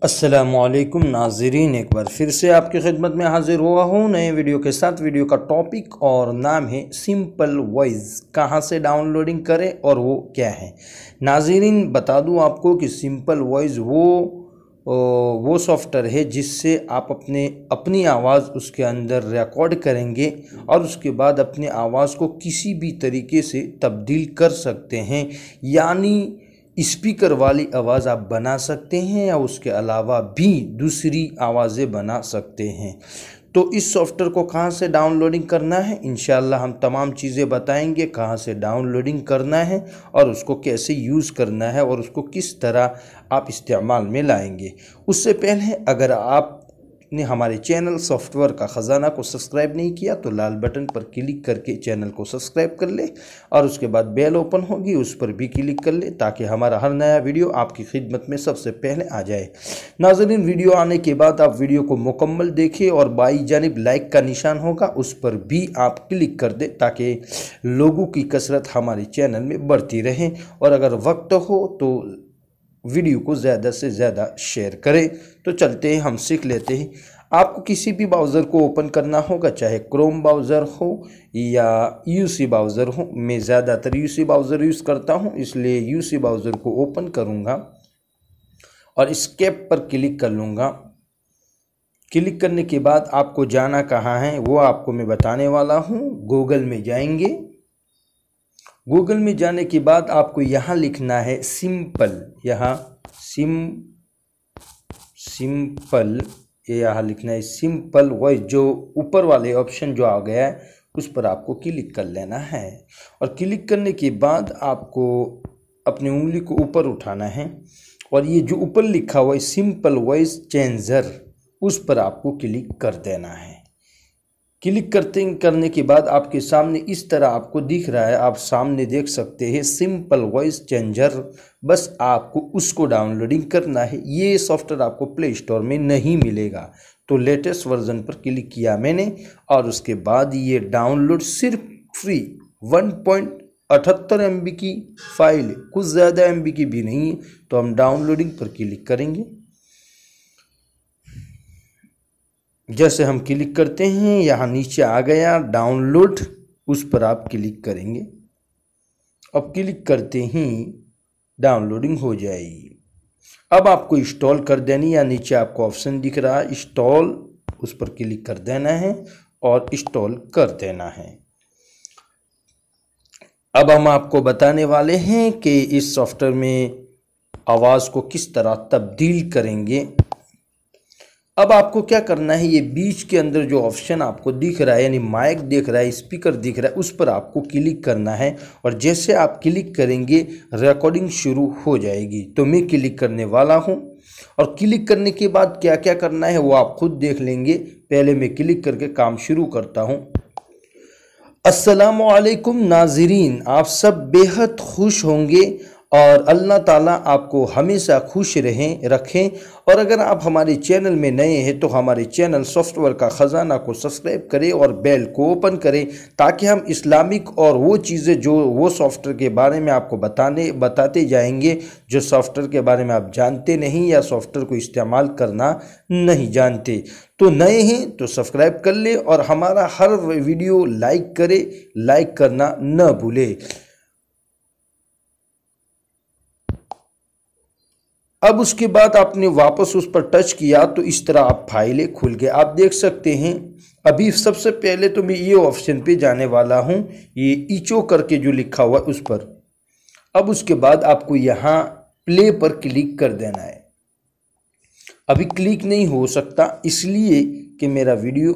अस्सलामुअलैकुम नाज़रीन, एक बार फिर से आपकी खिदमत में हाजिर हुआ हूँ नए वीडियो के साथ। वीडियो का टॉपिक और नाम है सिंपल वॉइस। कहाँ से डाउनलोडिंग करें और वो क्या है। नाज़रीन बता दूँ आपको कि सिंपल वॉइस वो सॉफ्टवेयर है जिससे आप अपनी आवाज़ उसके अंदर रिकॉर्ड करेंगे और उसके बाद अपनी आवाज़ को किसी भी तरीके से तब्दील कर सकते हैं। यानी स्पीकर वाली आवाज़ आप बना सकते हैं या उसके अलावा भी दूसरी आवाज़ें बना सकते हैं। तो इस सॉफ्टवेयर को कहाँ से डाउनलोडिंग करना है, इंशाल्लाह हम तमाम चीज़ें बताएंगे। कहाँ से डाउनलोडिंग करना है और उसको कैसे यूज़ करना है और उसको किस तरह आप इस्तेमाल में लाएंगे। उससे पहले अगर आपने हमारे चैनल सॉफ्टवेयर का ख़जाना को सब्सक्राइब नहीं किया तो लाल बटन पर क्लिक करके चैनल को सब्सक्राइब कर ले और उसके बाद बेल ओपन होगी उस पर भी क्लिक कर ले ताकि हमारा हर नया वीडियो आपकी खिदमत में सबसे पहले आ जाए। नाज़रीन वीडियो आने के बाद आप वीडियो को मुकम्मल देखें और बाई जानिब लाइक का निशान होगा उस पर भी आप क्लिक कर दें ताकि लोगों की कसरत हमारे चैनल में बढ़ती रहे। और अगर वक्त हो तो वीडियो को ज़्यादा से ज़्यादा शेयर करें। तो चलते हैं, हम सीख लेते हैं। आपको किसी भी ब्राउज़र को ओपन करना होगा, चाहे क्रोम ब्राउज़र हो या यूसी ब्राउज़र हो। मैं ज़्यादातर यूसी ब्राउज़र यूज़ करता हूं, इसलिए यूसी ब्राउज़र को ओपन करूंगा और एस्केप पर क्लिक कर लूँगा। क्लिक करने के बाद आपको जाना कहाँ है वो आपको मैं बताने वाला हूँ। गूगल में जाएंगे। गूगल में जाने के बाद आपको यहाँ लिखना है सिंपल। यहाँ सिंपल यहाँ लिखना है सिंपल वॉइस। जो ऊपर वाले ऑप्शन जो आ गया है उस पर आपको क्लिक कर लेना है और क्लिक करने के बाद आपको अपनी उंगली को ऊपर उठाना है और ये जो ऊपर लिखा हुआ है सिंपल वॉइस चेंजर उस पर आपको क्लिक कर देना है। क्लिक करने के बाद आपके सामने इस तरह आपको दिख रहा है, आप सामने देख सकते हैं सिंपल वॉइस चेंजर। बस आपको उसको डाउनलोडिंग करना है। ये सॉफ्टवेयर आपको प्ले स्टोर में नहीं मिलेगा। तो लेटेस्ट वर्जन पर क्लिक किया मैंने और उसके बाद ये डाउनलोड सिर्फ फ्री 1.78 MB की फाइल है, कुछ ज़्यादा MB की भी नहीं है। तो हम डाउनलोडिंग पर क्लिक करेंगे। जैसे हम क्लिक करते हैं यहाँ नीचे आ गया डाउनलोड, उस पर आप क्लिक करेंगे। अब क्लिक करते ही डाउनलोडिंग हो जाएगी। अब आपको इंस्टॉल कर देनी, या नीचे आपको ऑप्शन दिख रहा है इंस्टॉल, उस पर क्लिक कर देना है और इंस्टॉल कर देना है। अब हम आपको बताने वाले हैं कि इस सॉफ्टवेयर में आवाज़ को किस तरह तब्दील करेंगे। अब आपको क्या करना है, ये बीच के अंदर जो ऑप्शन आपको दिख रहा है यानी माइक दिख रहा है, स्पीकर दिख रहा है, उस पर आपको क्लिक करना है और जैसे आप क्लिक करेंगे रिकॉर्डिंग शुरू हो जाएगी। तो मैं क्लिक करने वाला हूं और क्लिक करने के बाद क्या क्या करना है वो आप खुद देख लेंगे। पहले मैं क्लिक करके काम शुरू करता हूं। अस्सलामुअलैकुम नाज़रीन, आप सब बेहद खुश होंगे और अल्लाह ताला आपको हमेशा खुश रखें। और अगर आप हमारे चैनल में नए हैं तो हमारे चैनल सॉफ्टवेयर का ख़जाना को सब्सक्राइब करें और बेल को ओपन करें ताकि हम इस्लामिक और वो चीज़ें जो वो सॉफ्टवेयर के बारे में आपको बताते जाएंगे जो सॉफ्टवेयर के बारे में आप जानते नहीं या सॉफ्टवेयर को इस्तेमाल करना नहीं जानते। तो नए हैं तो सब्सक्राइब कर ले और हमारा हर वीडियो लाइक करें, लाइक करना न भूले। अब उसके बाद आपने वापस उस पर टच किया तो इस तरह आप फाइलें खुल गए, आप देख सकते हैं। अभी सबसे पहले तो मैं ये ऑप्शन पे जाने वाला हूं, ये इचो करके जो लिखा हुआ उस पर। अब उसके बाद आपको यहाँ प्ले पर क्लिक कर देना है। अभी क्लिक नहीं हो सकता इसलिए कि मेरा वीडियो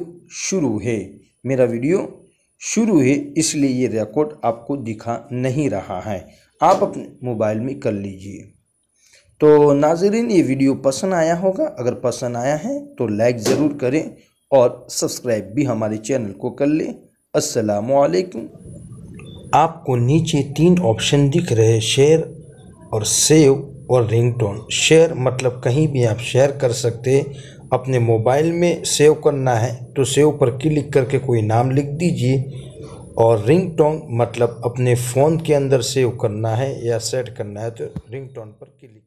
शुरू है, इसलिए ये रिकॉर्ड आपको दिखा नहीं रहा है। आप अपने मोबाइल में कर लीजिए। तो नाज़रीन ये वीडियो पसंद आया होगा, अगर पसंद आया है तो लाइक ज़रूर करें और सब्सक्राइब भी हमारे चैनल को कर लें। अस्सलामुअलैकुम। आपको नीचे 3 ऑप्शन दिख रहे हैं, शेयर और सेव और रिंगटोन। शेयर मतलब कहीं भी आप शेयर कर सकते हैं। अपने मोबाइल में सेव करना है तो सेव पर क्लिक करके कोई नाम लिख दीजिए। और रिंगटोन मतलब अपने फ़ोन के अंदर सेव करना है या सेट करना है तो रिंगटोन पर क्लिक